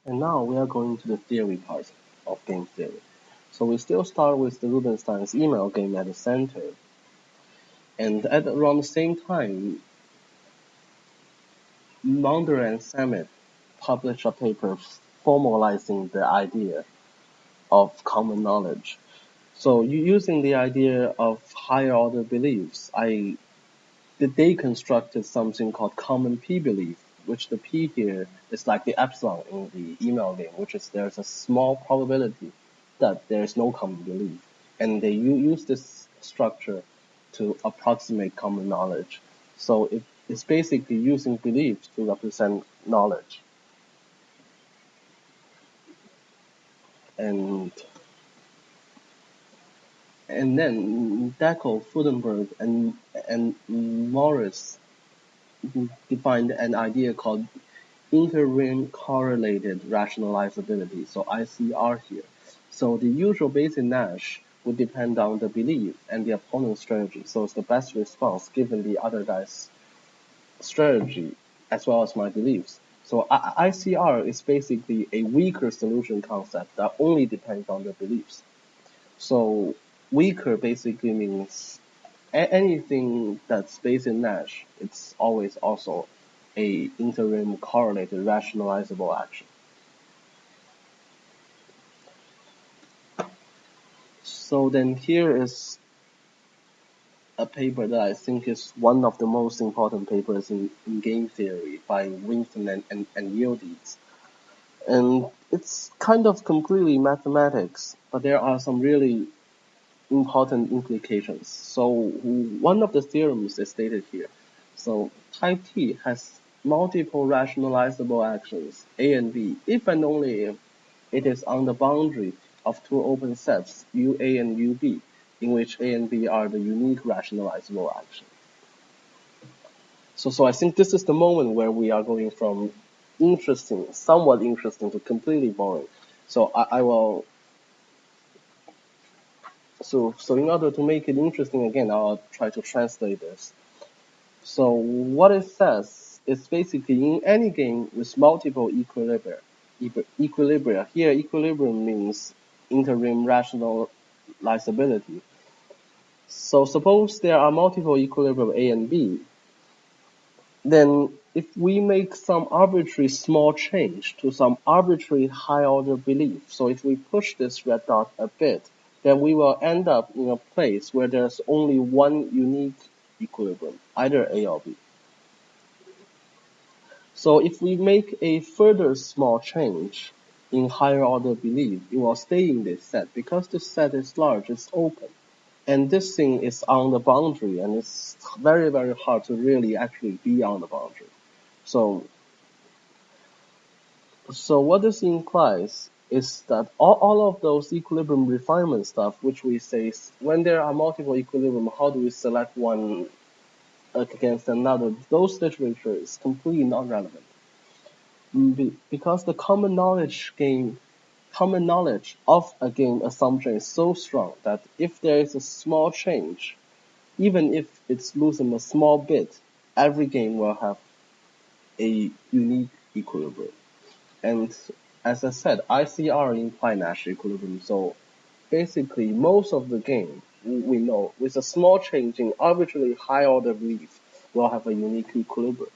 And now we are going to the theory part of game theory. So we still start with the Rubinstein's email game at the center. And at around the same time, Maunder and Sammet published a paper formalizing the idea of common knowledge. So using the idea of higher order beliefs, they constructed something called common P belief, which the P here is like the epsilon in the email game, which is there's a small probability that there is no common belief. And they use this structure to approximate common knowledge. So it's basically using beliefs to represent knowledge. And and then Deco, Fudenberg, and Morris defined an idea called interim correlated rationalizability, so ICR here. So the usual Bayesian Nash would depend on the belief and the opponent's strategy. So it's the best response given the other guy's strategy as well as my beliefs. So ICR is basically a weaker solution concept that only depends on the beliefs. So weaker basically means anything that's based in Nash, it's always also a interim correlated rationalizable action. So then here is a paper that I think is one of the most important papers in game theory by Winston and Yildiz. And it's kind of completely mathematics, but there are some really important implications. So one of the theorems is stated here. So type T has multiple rationalizable actions, A and B, if and only if it is on the boundary of two open sets, UA and UB, in which A and B are the unique rationalizable actions. So I think this is the moment where we are going from interesting, somewhat interesting, to completely boring. So I will so in order to make it interesting again, I'll try to translate this. So what it says is basically in any game with multiple equilibria. Here equilibrium means interim rationalizability. So suppose there are multiple equilibrium A and B, then if we make some arbitrary small change to some arbitrary high order belief, so if we push this red dot a bit, then we will end up in a place where there's only one unique equilibrium, either A or B. So if we make a further small change in higher order belief, it will stay in this set. Because this set is large, it's open. And this thing is on the boundary, and it's very, very hard to really actually be on the boundary. So what this implies is that all of those equilibrium refinement stuff, which we say, when there are multiple equilibrium, how do we select one against another? Those literature is completely not relevant. Because the common knowledge of a game assumption is so strong that if there is a small change, even if it's losing a small bit, every game will have a unique equilibrium. And as I said, ICR imply Nash equilibrium. So basically, most of the game we know with a small change in arbitrarily high order belief will have a unique equilibrium.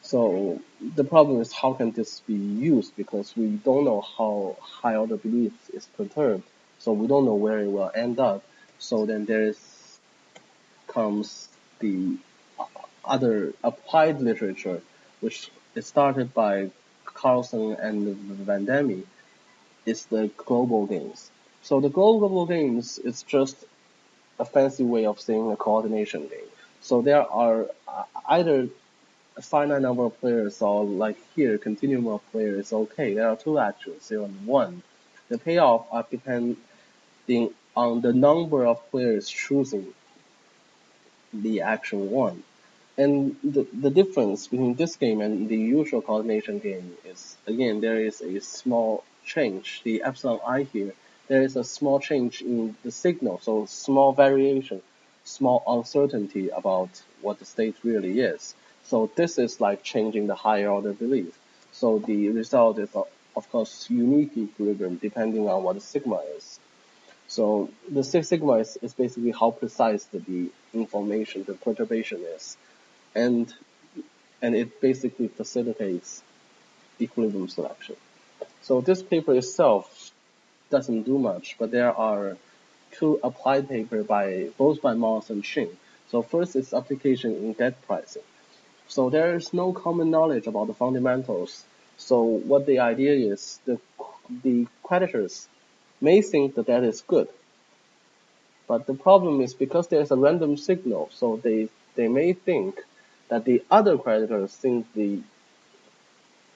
So the problem is how can this be used, because we don't know how high order belief is perturbed, so we don't know where it will end up. So then comes the other applied literature, which is started by Carlson and Van Damme, is the global games. So the global games is just a fancy way of saying a coordination game. So there are either a finite number of players, or like here, continuum of players. Okay, there are two actions, 0 and 1. The payoff are depending on the number of players choosing the action 1. And the difference between this game and the usual coordination game is, again, there is a small change. The epsilon I here, there is a small change in the signal, so small variation, small uncertainty about what the state really is. So this is like changing the higher order belief. So the result is, of course, unique equilibrium depending on what the sigma is. So the sigma is basically how precise the information, the perturbation is. And and it basically facilitates equilibrium selection. So this paper itself doesn't do much, but there are two applied papers both by Moss and Shin. So first is application in debt pricing. So there is no common knowledge about the fundamentals. So what the idea is, the creditors may think that that is good, but the problem is because there's a random signal, so they may think that the other creditors think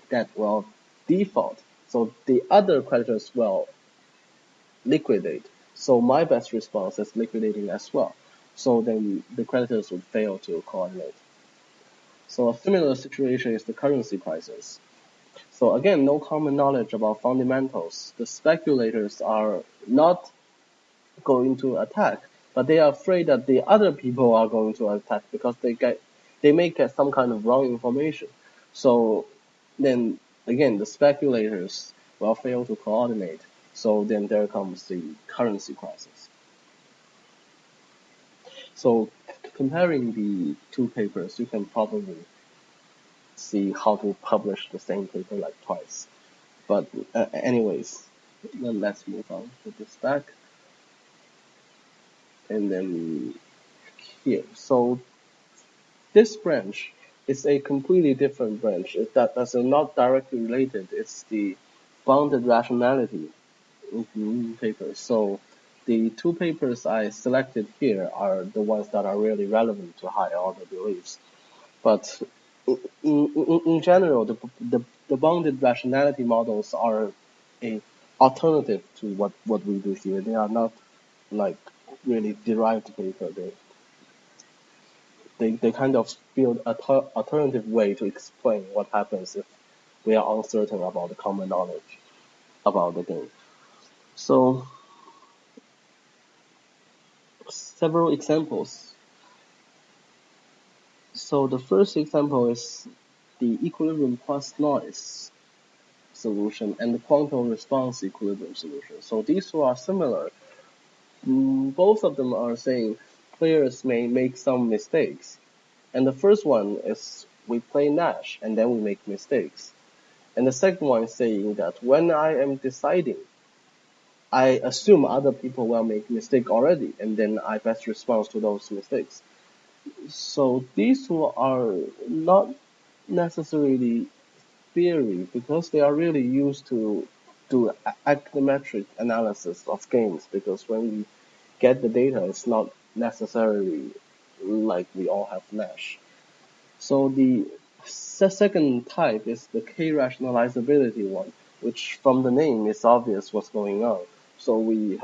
that will default. So the other creditors will liquidate. So my best response is liquidating as well. So then the creditors would fail to coordinate. So a similar situation is the currency prices. So again, no common knowledge about fundamentals. The speculators are not going to attack, but they are afraid that the other people are going to attack because they may get some kind of wrong information. So then again, the speculators will fail to coordinate. So then there comes the currency crisis. So comparing the two papers, you can probably see how to publish the same paper like twice. But anyways, then let's move on to this back. And then here. So this branch is a completely different branch. That's not directly related. It's the bounded rationality papers. So the two papers I selected here are the ones that are really relevant to higher order beliefs. But in general, the bounded rationality models are a alternative to what we do here. They are not like really derived paper. They kind of build a alternative way to explain what happens if we are uncertain about the common knowledge about the game. So several examples. So the first example is the equilibrium plus noise solution and the quantum response equilibrium solution. So these two are similar. Both of them are saying players may make some mistakes. And the first one is we play Nash and then we make mistakes. And the second one is saying that when I am deciding, I assume other people will make mistake already, and then I best respond to those mistakes. So these two are not necessarily theory because they are really used to do econometric analysis of games, because when we get the data, it's not necessarily like we all have Nash. So the second type is the K-rationalizability one, which from the name is obvious what's going on. So we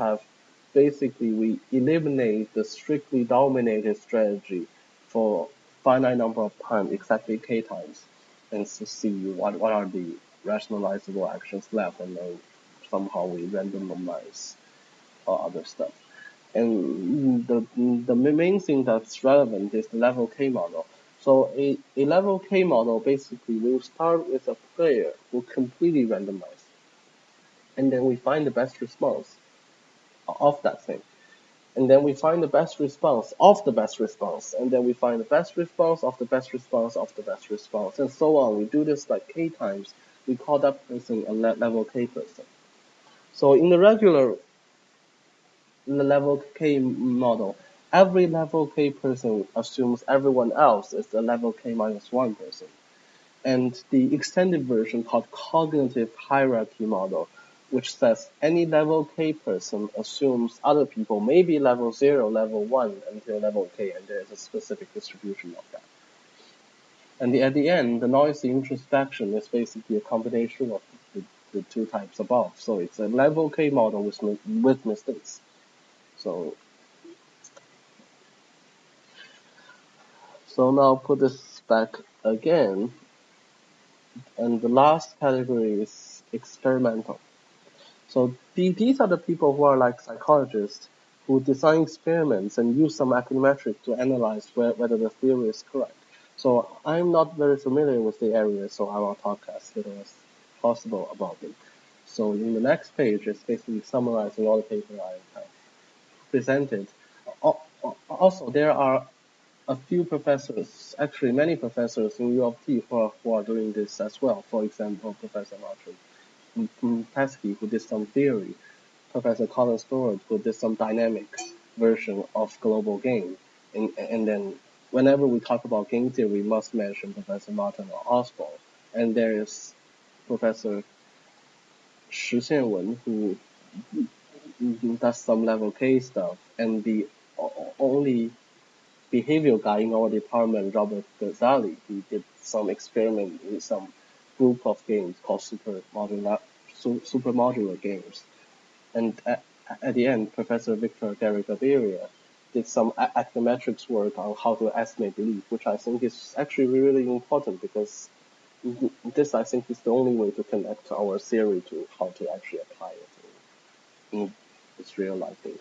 eliminate the strictly dominated strategy for finite number of times, exactly K times, and to see what are the rationalizable actions left, and then somehow we randomize other stuff. And the main thing that's relevant is the level K model. So a level K model basically will start with a player who completely randomized, and then we find the best response of that thing. And then we find the best response of the best response, and then we find the best response of the best response of the best response, and so on. We do this like K times. We call that person a level K person. So in the regular level K model, every level K person assumes everyone else is a level K minus 1 person. And the extended version called cognitive hierarchy model, which says any level K person assumes other people may be level 0, level 1 until level K, and there is a specific distribution of that. And at the end, the noisy introspection is basically a combination of the two types above. So it's a level K model with mistakes. So now put this back again. And the last category is experimental. So these are the people who are like psychologists who design experiments and use some econometric to analyze whether the theory is correct. So I'm not very familiar with the area, so I will talk as little as possible about it. So in the next page, it's basically summarizing all the paper I have presented. Also, there are a few professors, actually many professors in U of T who are doing this as well. For example, Professor Martin Pesky, who did some theory, Professor Colin Stewart, who did some dynamic version of global game. And then whenever we talk about game theory, we must mention Professor Martin Oswald. And there is Professor Shi Xianwen, who does some level K stuff. And the only behavioral guy in our department, Robert Ghazali, he did some experiment in some group of games called super modular games. And at the end, Professor Victor Gaviria did some econometrics work on how to estimate belief, which I think is actually really important because this, I think, is the only way to connect our theory to how to actually apply it in its real life data.